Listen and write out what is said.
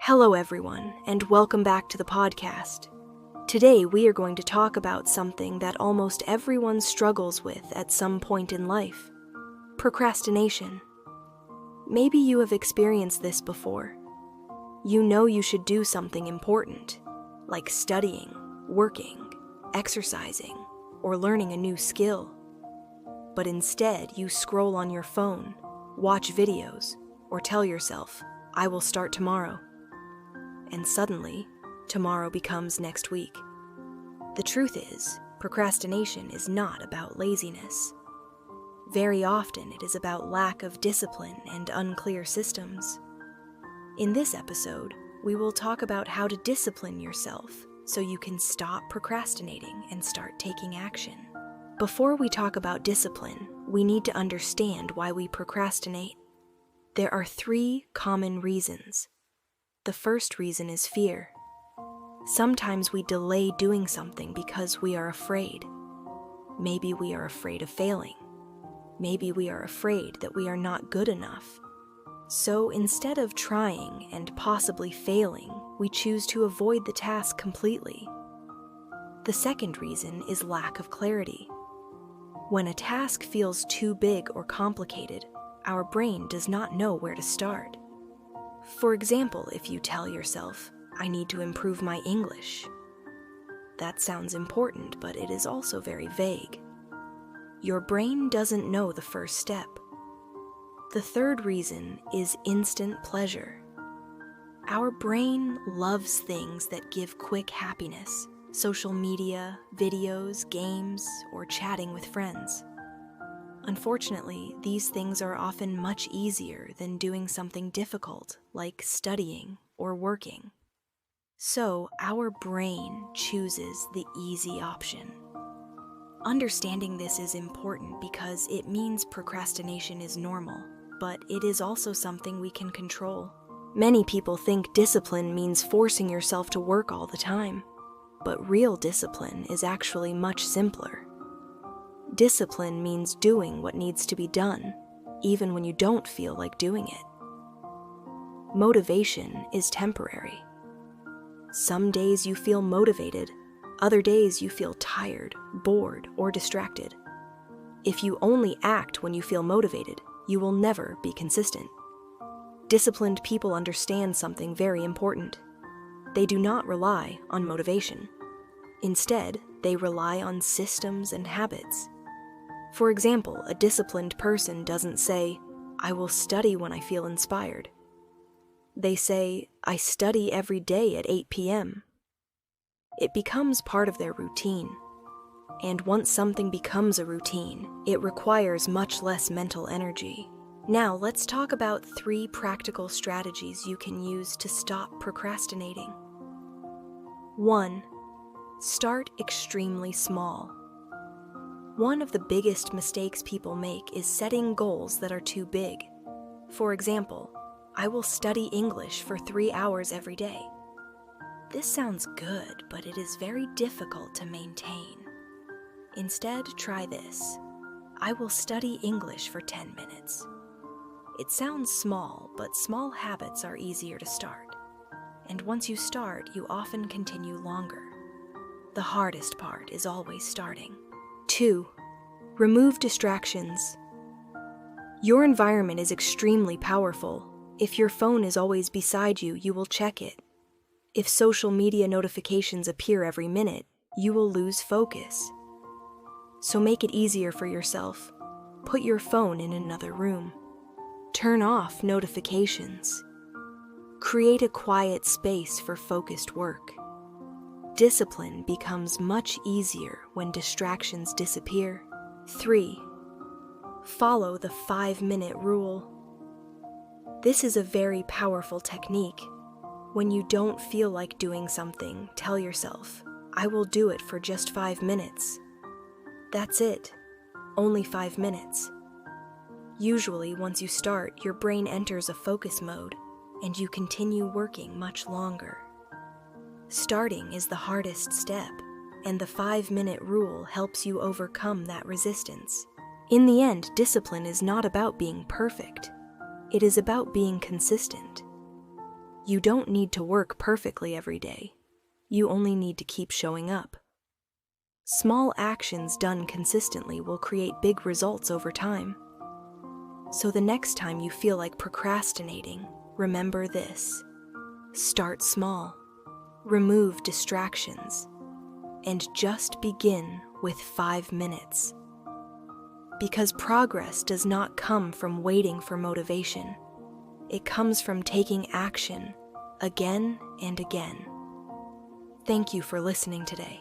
Hello everyone, and welcome back to the podcast. Today we are going to talk about something that almost everyone struggles with at some point in life: procrastination. Maybe you have experienced this before. You know you should do something important, like studying, working, exercising, or learning a new skill. But instead you scroll on your phone, watch videos, or tell yourself, "I will start tomorrow." And suddenly, tomorrow becomes next week. The truth is, procrastination is not about laziness. Very often it is about lack of discipline and unclear systems. In this episode, we will talk about how to discipline yourself so you can stop procrastinating and start taking action. Before we talk about discipline, we need to understand why we procrastinate. There are 3 common reasons. The first reason is fear. Sometimes we delay doing something because we are afraid. Maybe we are afraid of failing. Maybe we are afraid that we are not good enough. So instead of trying and possibly failing, we choose to avoid the task completely. The second reason is lack of clarity. When a task feels too big or complicated, our brain does not know where to start. For example, if you tell yourself, "I need to improve my English," that sounds important, but it is also very vague. Your brain doesn't know the first step. The third reason is instant pleasure. Our brain loves things that give quick happiness: social media, videos, games, or chatting with friends. Unfortunately, these things are often much easier than doing something difficult, like studying or working. So, our brain chooses the easy option. Understanding this is important because it means procrastination is normal, but it is also something we can control. Many people think discipline means forcing yourself to work all the time, but real discipline is actually much simpler. Discipline means doing what needs to be done, even when you don't feel like doing it. Motivation is temporary. Some days you feel motivated, other days you feel tired, bored, or distracted. If you only act when you feel motivated, you will never be consistent. Disciplined people understand something very important. They do not rely on motivation. Instead, they rely on systems and habits. For example, a disciplined person doesn't say, "I will study when I feel inspired." They say, "I study every day at 8 p.m. It becomes part of their routine. And once something becomes a routine, it requires much less mental energy. Now let's talk about 3 practical strategies you can use to stop procrastinating. 1. Start extremely small. One of the biggest mistakes people make is setting goals that are too big. For example, "I will study English for 3 hours every day." This sounds good, but it is very difficult to maintain. Instead, try this: "I will study English for 10 minutes. It sounds small, but small habits are easier to start. And once you start, you often continue longer. The hardest part is always starting. 2. Remove distractions. Your environment is extremely powerful. If your phone is always beside you, you will check it. If social media notifications appear every minute, you will lose focus. So make it easier for yourself. Put your phone in another room. Turn off notifications. Create a quiet space for focused work. Discipline becomes much easier when distractions disappear. 3. Follow the 5-minute rule. This is a very powerful technique. When you don't feel like doing something, tell yourself, "I will do it for just 5 minutes. That's it. Only 5 minutes. Usually, once you start, your brain enters a focus mode, and you continue working much longer. Starting is the hardest step, and the 5-minute rule helps you overcome that resistance. In the end, discipline is not about being perfect. It is about being consistent. You don't need to work perfectly every day. You only need to keep showing up. Small actions done consistently will create big results over time. So the next time you feel like procrastinating, remember this. Start small, remove distractions, and just begin with 5 minutes. Because progress does not come from waiting for motivation. It comes from taking action again and again. Thank you for listening today.